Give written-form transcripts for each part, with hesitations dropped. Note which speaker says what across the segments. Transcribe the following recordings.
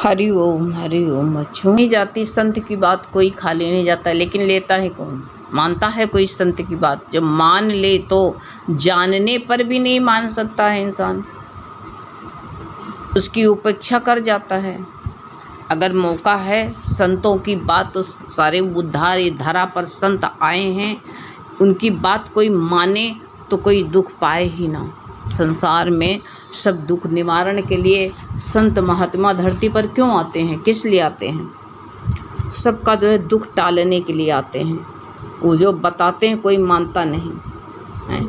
Speaker 1: हरि ओम बच्चों। नहीं जाती संत की बात, कोई खाली नहीं जाता, लेकिन लेता है कौन? मानता है कोई संत की बात? जब मान ले तो जानने पर भी नहीं मान सकता है इंसान, उसकी उपेक्षा कर जाता है। अगर मौका है संतों की बात, तो सारे उद्धार ये धरा पर संत आए हैं, उनकी बात कोई माने तो कोई दुख पाए ही ना। संसार में सब दुख निवारण के लिए संत महात्मा धरती पर क्यों आते हैं? किस लिए आते हैं? सबका जो है दुख टालने के लिए आते हैं। वो जो बताते हैं कोई मानता नहीं है।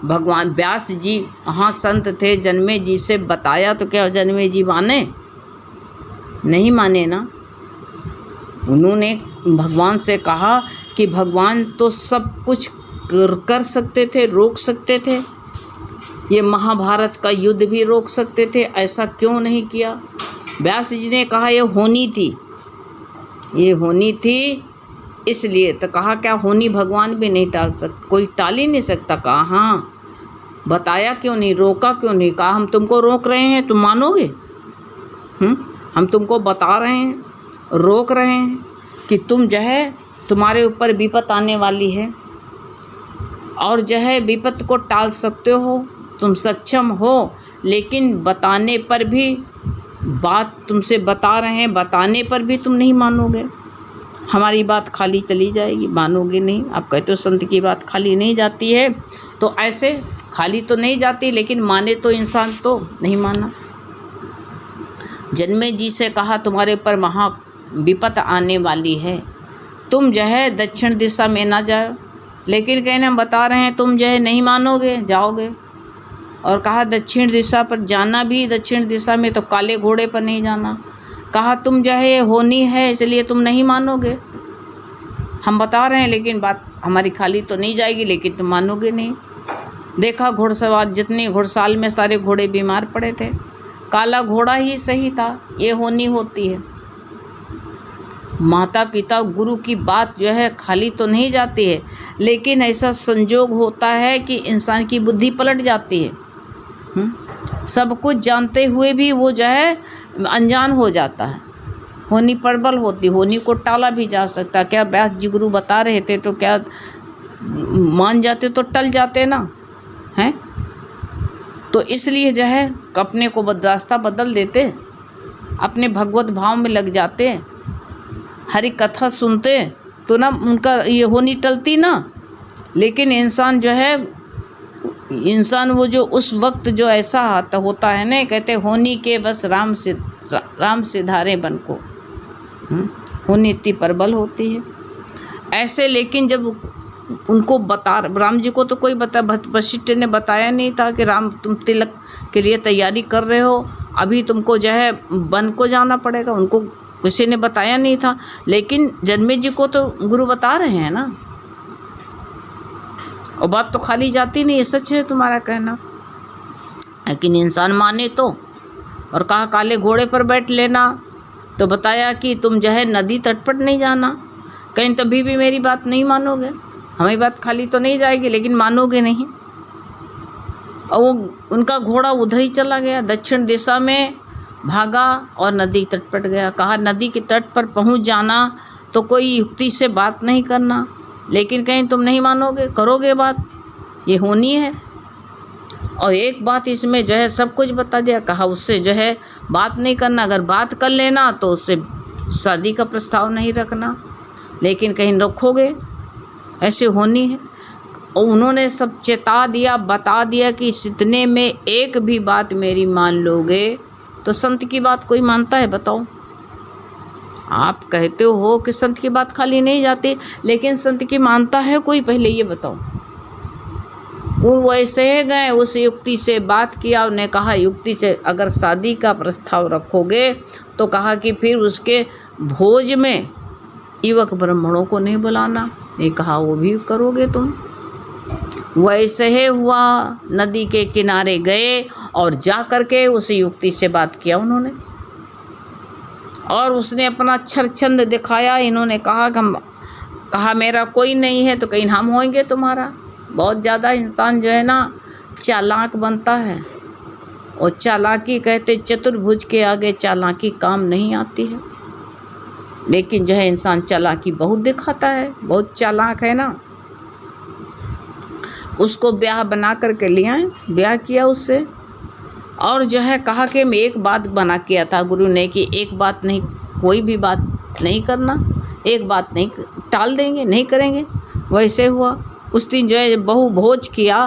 Speaker 1: भगवान व्यास जी वहाँ संत थे, जन्मे जी से बताया तो क्या जन्मे जी माने? नहीं माने ना। उन्होंने भगवान से कहा कि भगवान तो सब कुछ कर सकते थे, रोक सकते थे, ये महाभारत का युद्ध भी रोक सकते थे, ऐसा क्यों नहीं किया? व्यास जी ने कहा ये होनी थी इसलिए तो कहा क्या होनी भगवान भी नहीं टाल सकते, कोई टाल ही नहीं सकता। कहा हाँ, बताया क्यों नहीं, रोका क्यों नहीं? कहा हम तुमको रोक रहे हैं, तुम मानोगे? हम तुमको बता रहे हैं, रोक रहे हैं कि तुम जो है तुम्हारे ऊपर विपत आने वाली है और जो है विपत को टाल सकते हो, तुम सक्षम हो, लेकिन बताने पर भी, बात तुमसे बता रहे हैं, बताने पर भी तुम नहीं मानोगे। हमारी बात खाली चली जाएगी, मानोगे नहीं। आप कहते हो संत की बात खाली नहीं जाती है, तो ऐसे खाली तो नहीं जाती, लेकिन माने तो इंसान तो नहीं माना। जन्मे जी से कहा तुम्हारे ऊपर महा विपत आने वाली है, तुम जो है दक्षिण दिशा में ना जाओ, लेकिन कहने हम बता रहे हैं तुम जो है नहीं मानोगे, जाओगे। और कहा दक्षिण दिशा पर जाना भी, दक्षिण दिशा में तो काले घोड़े पर नहीं जाना। कहा तुम जो है होनी है इसलिए तुम नहीं मानोगे, हम बता रहे हैं, लेकिन बात हमारी खाली तो नहीं जाएगी, लेकिन तुम मानोगे नहीं। देखा घुड़सवार, जितने घुड़साल में सारे घोड़े बीमार पड़े थे, काला घोड़ा ही सही था, ये होनी होती है। माता पिता गुरु की बात जो है खाली तो नहीं जाती है, लेकिन ऐसा संजोग होता है कि इंसान की बुद्धि पलट जाती है। सब कुछ जानते हुए भी वो जो है अनजान हो जाता है। होनी प्रबल होती, होनी को टाला भी जा सकता। क्या व्यास जी गुरु बता रहे थे तो क्या मान जाते तो टल जाते ना, हैं? तो इसलिए जो है अपने को रास्ता बदल देते, अपने भगवत भाव में लग जाते, हरि कथा सुनते तो ना उनका ये होनी टलती ना। लेकिन इंसान जो है, इंसान वो जो उस वक्त जो ऐसा होता है ना, कहते होनी के बस राम से धारे बन को, होनी इतनी प्रबल होती है ऐसे। लेकिन जब उनको राम जी को तो कोई वशिष्ठ ने बताया नहीं था कि राम तुम तिलक के लिए तैयारी कर रहे हो, अभी तुमको जो है वन को जाना पड़ेगा, उनको किसी ने बताया नहीं था। लेकिन जन्मे जी को तो गुरु बता रहे हैं ना, और बात तो खाली जाती नहीं, सच है तुम्हारा कहना। लेकिन इंसान माने तो, और कहा काले घोड़े पर बैठ लेना, तो बताया कि तुम जो है नदी तट पर नहीं जाना। कहीं तभी भी मेरी बात नहीं मानोगे, हमारी बात खाली तो नहीं जाएगी, लेकिन मानोगे नहीं। और वो उनका घोड़ा उधर ही चला गया, दक्षिण दिशा में भागा और नदी तट पर गया। कहा नदी के तट पर पहुंच जाना तो कोई युक्ति से बात नहीं करना, लेकिन कहीं तुम नहीं मानोगे, करोगे बात, ये होनी है। और एक बात इसमें जो है सब कुछ बता दिया। कहा उससे जो है बात नहीं करना, अगर बात कर लेना तो उससे शादी का प्रस्ताव नहीं रखना, लेकिन कहीं रखोगे, ऐसे होनी है। और उन्होंने सब चेता दिया, बता दिया कि इतने में एक भी बात मेरी मान लोगे तो संत की बात कोई मानता है? बताओ। आप कहते हो कि संत की बात खाली नहीं जाती, लेकिन संत की मानता है कोई? पहले ये बताओ। वो वैसे गए, उस युक्ति से बात किया, उन्हें कहा युक्ति से अगर शादी का प्रस्ताव रखोगे तो कहा कि फिर उसके भोज में युवक ब्राह्मणों को नहीं बुलाना। ये कहा वो भी करोगे तुम। वैसे ही हुआ, नदी के किनारे गए और जा कर के उस युक्ति से बात किया उन्होंने, और उसने अपना छंद दिखाया। इन्होंने कहा मेरा कोई नहीं है, तो कहीं हम होंगे तुम्हारा। बहुत ज़्यादा इंसान जो है ना चालाक बनता है, और चालाकी कहते चतुर्भुज के आगे चालाकी काम नहीं आती है। लेकिन जो है इंसान चालाकी बहुत दिखाता है, बहुत चालाक है ना। उसको ब्याह बना करके ले आए, ब्याह किया उससे, और जो है कहा कि मैं एक बात बना किया था गुरु ने कि एक बात नहीं, कोई भी बात नहीं करना, एक बात नहीं टाल देंगे, नहीं करेंगे। वैसे हुआ। उस दिन जो है बहु भोज किया,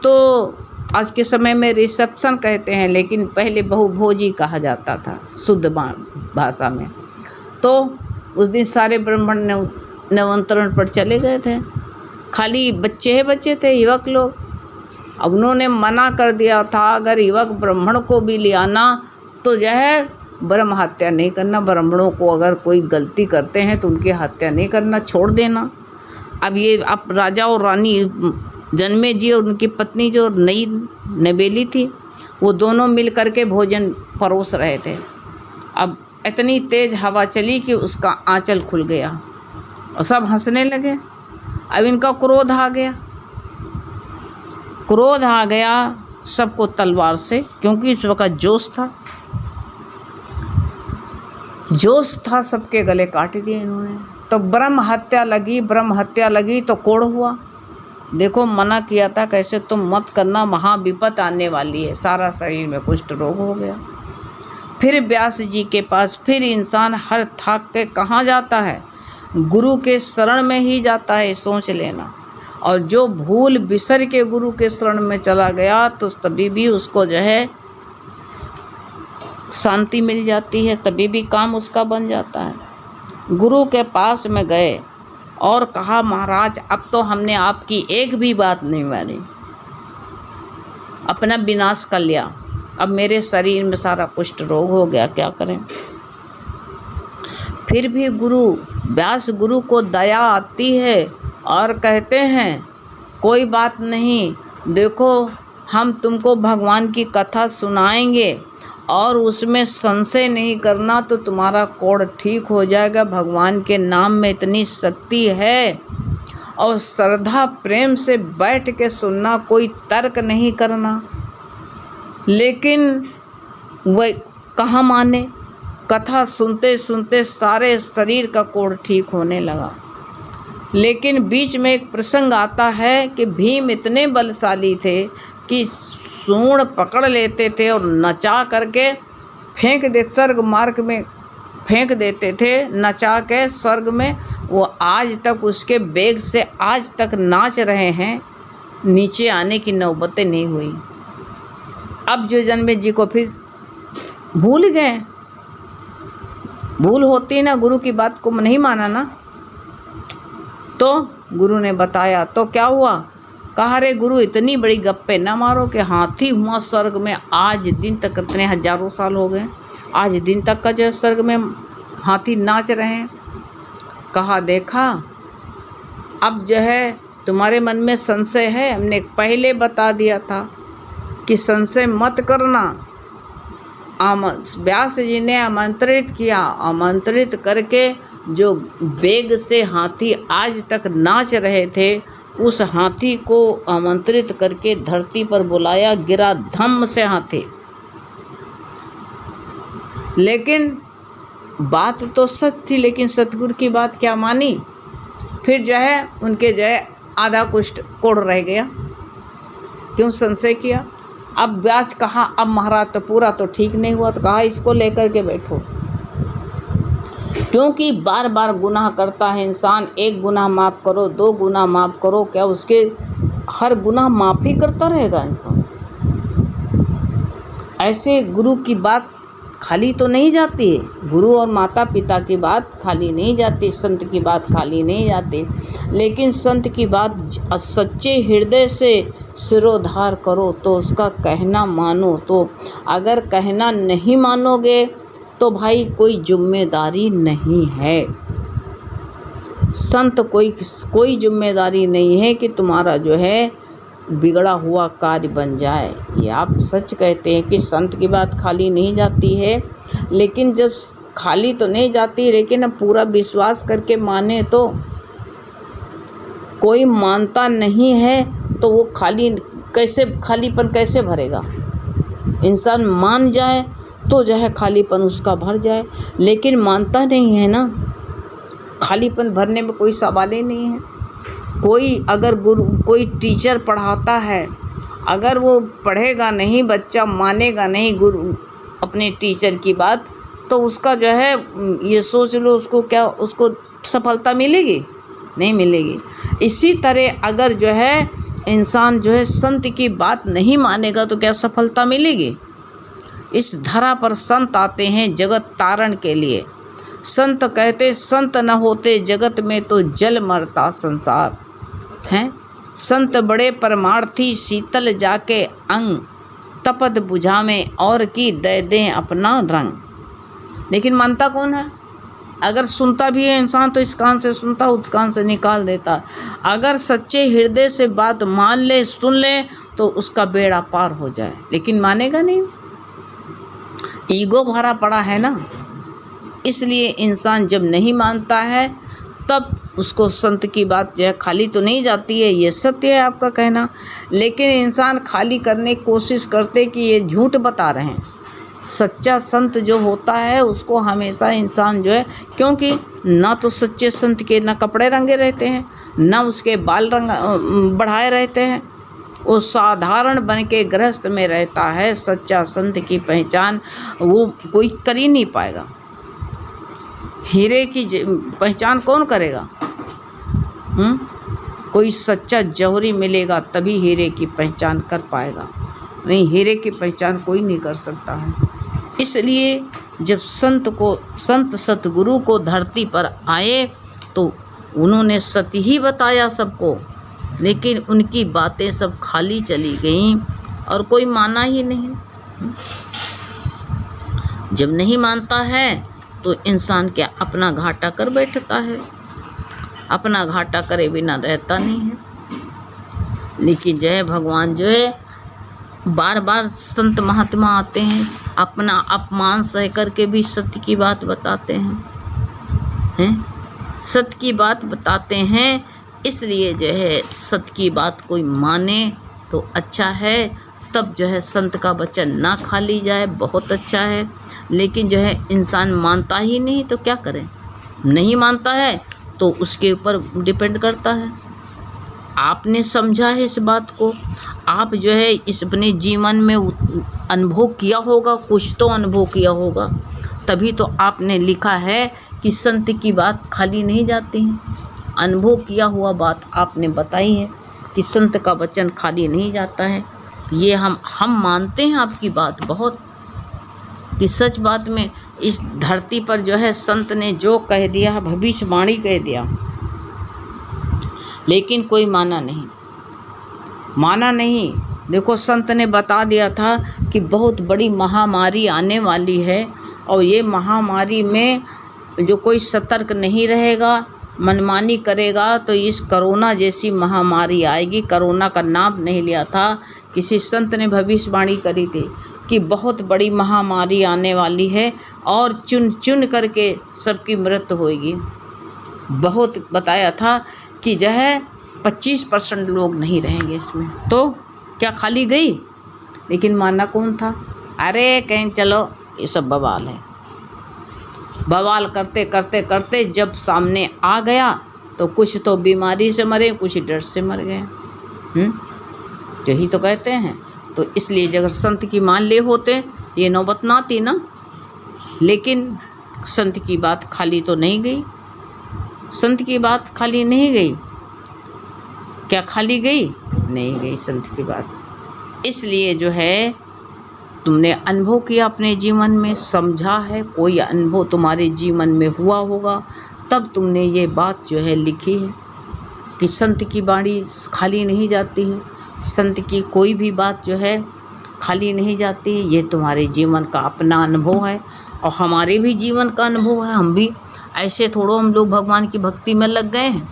Speaker 1: तो आज के समय में रिसेप्शन कहते हैं, लेकिन पहले बहु भोज ही कहा जाता था शुद्ध भाषा में। तो उस दिन सारे ब्राह्मण निमंत्रण पर चले गए थे, खाली बच्चे थे, युवक लोग। अब उन्होंने मना कर दिया था अगर युवक ब्राह्मण को भी ले आना तो जो है ब्रह्म हत्या नहीं करना, ब्राह्मणों को अगर कोई गलती करते हैं तो उनकी हत्या नहीं करना, छोड़ देना। अब ये अब राजा और रानी जन्मे जी और उनकी पत्नी जो नई नवेली थी, वो दोनों मिल करके भोजन परोस रहे थे। अब इतनी तेज़ हवा चली कि उसका आंचल खुल गया और सब हंसने लगे। अब इनका क्रोध आ गया सबको तलवार से, क्योंकि इस वक्त जोश था, सबके गले काट दिए इन्होंने। तो ब्रह्म हत्या लगी तो कोढ़ हुआ। देखो मना किया था कैसे तुम मत करना, महाविपत आने वाली है। सारा शरीर में कुष्ठ रोग हो गया। फिर व्यास जी के पास फिर इंसान हर थाक के कहाँ जाता है, गुरु के शरण में ही जाता है, सोच लेना। और जो भूल बिसर के गुरु के शरण में चला गया तो तभी भी उसको जो है शांति मिल जाती है, तभी भी काम उसका बन जाता है। गुरु के पास में गए और कहा महाराज अब तो हमने आपकी एक भी बात नहीं मानी, अपना विनाश कर लिया, अब मेरे शरीर में सारा कुष्ठ रोग हो गया, क्या करें। फिर भी व्यास गुरु को दया आती है और कहते हैं कोई बात नहीं, देखो हम तुमको भगवान की कथा सुनाएंगे और उसमें संशय नहीं करना तो तुम्हारा कोढ़ ठीक हो जाएगा। भगवान के नाम में इतनी शक्ति है और श्रद्धा प्रेम से बैठ के सुनना, कोई तर्क नहीं करना। लेकिन वह कहाँ माने, कथा सुनते सुनते सारे शरीर का कोढ़ ठीक होने लगा। लेकिन बीच में एक प्रसंग आता है कि भीम इतने बलशाली थे कि सूंड पकड़ लेते थे और नचा करके स्वर्ग मार्ग में फेंक देते थे, नचा के स्वर्ग में। वो आज तक उसके वेग से आज तक नाच रहे हैं, नीचे आने की नौबतें नहीं हुई। अब जो जन्मे जी को फिर भूल गए, भूल होती ना, गुरु की बात को नहीं माना ना, तो गुरु ने बताया तो क्या हुआ। कहा रे गुरु इतनी बड़ी गप्पे ना मारो कि हाथी हुआ स्वर्ग में, आज दिन तक इतने हजारों साल हो गए, आज दिन तक का जो स्वर्ग में हाथी नाच रहे हैं। कहा देखा अब जो है तुम्हारे मन में संशय है, हमने पहले बता दिया था कि संशय मत करना। व्यास जी ने आमंत्रित किया, आमंत्रित करके जो वेग से हाथी आज तक नाच रहे थे, उस हाथी को आमंत्रित करके धरती पर बुलाया, गिरा धम्म से हाथी। लेकिन बात तो सच थी, लेकिन सतगुरु की बात क्या मानी। फिर जो है उनके जो है आधा कुष्ठ कोढ़ रह गया, क्यों संशय किया। अब व्यास कहा अब महाराज तो पूरा तो ठीक नहीं हुआ, तो कहा इसको लेकर के बैठो, क्योंकि बार बार गुनाह करता है इंसान। एक गुनाह माफ़ करो, 2 गुनाह माफ़ करो, क्या उसके हर गुनाह माफ़ ही करता रहेगा इंसान। ऐसे गुरु की बात खाली तो नहीं जाती है, गुरु और माता पिता की बात खाली नहीं जाती, संत की बात खाली नहीं जाती। लेकिन संत की बात सच्चे हृदय से सिरोधार करो तो उसका कहना मानो। तो अगर कहना नहीं मानोगे तो भाई कोई जिम्मेदारी नहीं है, संत कोई जिम्मेदारी नहीं है कि तुम्हारा जो है बिगड़ा हुआ कार्य बन जाए। ये आप सच कहते हैं कि संत की बात खाली नहीं जाती है, लेकिन जब खाली तो नहीं जाती, लेकिन अब पूरा विश्वास करके माने तो। कोई मानता नहीं है तो वो खालीपन कैसे भरेगा। इंसान मान जाए तो जो है खालीपन उसका भर जाए, लेकिन मानता नहीं है ना, खालीपन भरने में कोई सवाल ही नहीं है। कोई अगर कोई टीचर पढ़ाता है, अगर वो पढ़ेगा नहीं, बच्चा मानेगा नहीं गुरु अपने टीचर की बात, तो उसका जो है ये सोच लो उसको सफलता मिलेगी? नहीं मिलेगी। इसी तरह अगर जो है इंसान जो है संत की बात नहीं मानेगा तो क्या सफलता मिलेगी? इस धरा पर संत आते हैं जगत तारण के लिए। संत कहते संत न होते जगत में तो जल मरता संसार हैं। संत बड़े परमार्थी शीतल जाके अंग, तपत बुझा में और की दे दें अपना रंग। लेकिन मानता कौन है? अगर सुनता भी है इंसान तो इस कान से सुनता, उस कान से निकाल देता। अगर सच्चे हृदय से बात मान ले, सुन ले, तो उसका बेड़ा पार हो जाए, लेकिन मानेगा नहीं। ईगो भरा पड़ा है ना, इसलिए इंसान जब नहीं मानता है तब उसको संत की बात जो है खाली तो नहीं जाती है, ये सत्य है आपका कहना। लेकिन इंसान खाली करने की कोशिश करते कि ये झूठ बता रहे हैं। सच्चा संत जो होता है उसको हमेशा इंसान जो है, क्योंकि ना तो सच्चे संत के ना कपड़े रंगे रहते हैं, ना उसके बाल बढ़ाए रहते हैं, वो साधारण बन के गृहस्थ में रहता है। सच्चा संत की पहचान वो कोई कर ही नहीं पाएगा। हीरे की पहचान कौन करेगा? कोई सच्चा जौहरी मिलेगा तभी हीरे की पहचान कर पाएगा, नहीं हीरे की पहचान कोई नहीं कर सकता है। इसलिए जब संत सतगुरु को धरती पर आए तो उन्होंने सत्य ही बताया सबको, लेकिन उनकी बातें सब खाली चली गईं और कोई माना ही नहीं। जब नहीं मानता है तो इंसान क्या अपना घाटा कर बैठता है, अपना घाटा करे बिना रहता नहीं है। लेकिन जो है भगवान जो है बार बार संत महात्मा आते हैं, अपना अपमान सह करके भी सत्य की बात बताते हैं, सत्य की बात बताते हैं। इसलिए जो है सत्य की बात कोई माने तो अच्छा है, तब जो है संत का वचन ना खाली जाए, बहुत अच्छा है। लेकिन जो है इंसान मानता ही नहीं तो क्या करें? नहीं मानता है तो उसके ऊपर डिपेंड करता है। आपने समझा है इस बात को, आप जो है इस अपने जीवन में अनुभव किया होगा, कुछ तो अनुभव किया होगा, तभी तो आपने लिखा है कि संत की बात खाली नहीं जाती है। अनुभव किया हुआ बात आपने बताई है कि संत का वचन खाली नहीं जाता है। ये हम मानते हैं आपकी बात बहुत, कि सच बात में इस धरती पर जो है संत ने जो कह दिया, भविष्यवाणी कह दिया, लेकिन कोई माना नहीं। देखो संत ने बता दिया था कि बहुत बड़ी महामारी आने वाली है, और ये महामारी में जो कोई सतर्क नहीं रहेगा, मनमानी करेगा, तो इस कोरोना जैसी महामारी आएगी। कोरोना का नाम नहीं लिया था, किसी संत ने भविष्यवाणी करी थी कि बहुत बड़ी महामारी आने वाली है और चुन चुन करके सबकी मृत्यु होगी। बहुत बताया था कि जो है 25% लोग नहीं रहेंगे इसमें। तो क्या खाली गई? लेकिन माना कौन था? अरे कहीं चलो, ये सब बवाल है। बवाल करते करते करते जब सामने आ गया तो कुछ तो बीमारी से मरे, कुछ डर से मर गए। यही तो कहते हैं। तो इसलिए अगर संत की मान ले होते ये नौबत ना आती ना। लेकिन संत की बात खाली तो नहीं गई, संत की बात खाली नहीं गई। क्या खाली गई? नहीं गई संत की बात। इसलिए जो है तुमने अनुभव किया अपने जीवन में, समझा है, कोई अनुभव तुम्हारे जीवन में हुआ होगा, तब तुमने ये बात जो है लिखी है कि संत की वाणी खाली नहीं जाती है, संत की कोई भी बात जो है खाली नहीं जाती है। ये तुम्हारे जीवन का अपना अनुभव है और हमारे भी जीवन का अनुभव है। हम भी ऐसे थोड़ो हम लोग भगवान की भक्ति में लग गए हैं।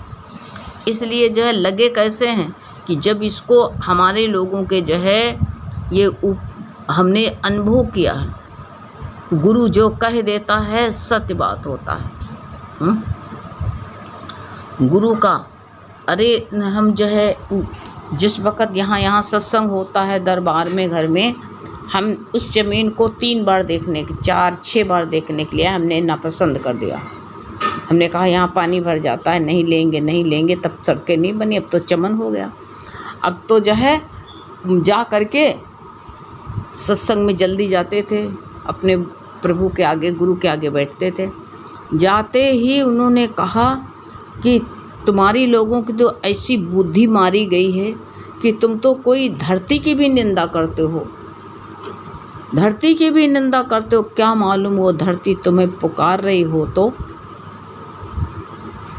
Speaker 1: इसलिए जो है लगे कैसे हैं कि जब इसको हमारे लोगों के जो है ये हमने अनुभव किया है। गुरु जो कह देता है सत्य बात होता है। गुरु का अरे हम जो है जिस वक़्त यहाँ सत्संग होता है दरबार में, घर में, हम उस ज़मीन को 3 बार देखने के 4-6 बार देखने के लिए हमने नापसंद कर दिया। हमने कहा यहाँ पानी भर जाता है, नहीं लेंगे नहीं लेंगे। तब सड़कें नहीं बनी, अब तो चमन हो गया। अब तो जो है जा कर के सत्संग में जल्दी जाते थे, अपने प्रभु के आगे, गुरु के आगे बैठते थे। जाते ही उन्होंने कहा कि तुम्हारी लोगों की तो ऐसी बुद्धि मारी गई है कि तुम तो कोई धरती की भी निंदा करते हो, धरती की भी निंदा करते हो। क्या मालूम वो धरती तुम्हें पुकार रही हो, तो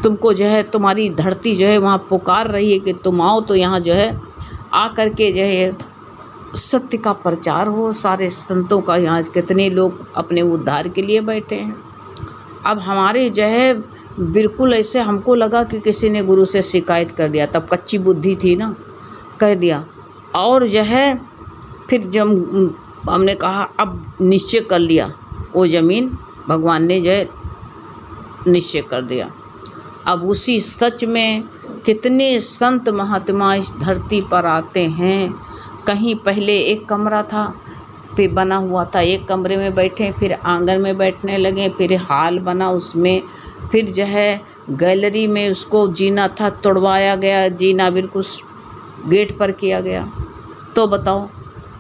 Speaker 1: तुमको जो है तुम्हारी धरती जो है वहाँ पुकार रही है कि तुम आओ, तो यहाँ जो है आ कर के जो है सत्य का प्रचार हो। सारे संतों का यहाँ कितने लोग अपने उद्धार के लिए बैठे हैं। अब हमारे जो है बिल्कुल ऐसे हमको लगा कि किसी ने गुरु से शिकायत कर दिया। तब कच्ची बुद्धि थी ना, कह दिया। और जो है फिर जब हमने कहा अब निश्चय कर लिया, वो ज़मीन भगवान ने जो है निश्चय कर दिया। अब उसी सच में कितने संत महात्मा इस धरती पर आते हैं। कहीं पहले एक कमरा था, फिर बना हुआ था, एक कमरे में बैठे, फिर आंगन में बैठने लगे, फिर हॉल बना उसमें, फिर जो है गैलरी में उसको जीना था, तोड़वाया गया, जीना बिल्कुल गेट पर किया गया। तो बताओ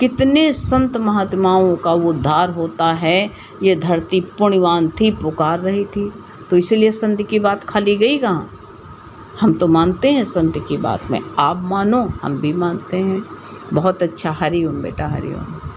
Speaker 1: कितने संत महात्माओं का उद्धार होता है। ये धरती पुण्यवान थी, पुकार रही थी। तो इसलिए संत की बात खाली गई कहाँ। हम तो मानते हैं संत की बात में, आप मानो, हम भी मानते हैं। बहुत अच्छा। हरि ओम बेटा, हरि ओम।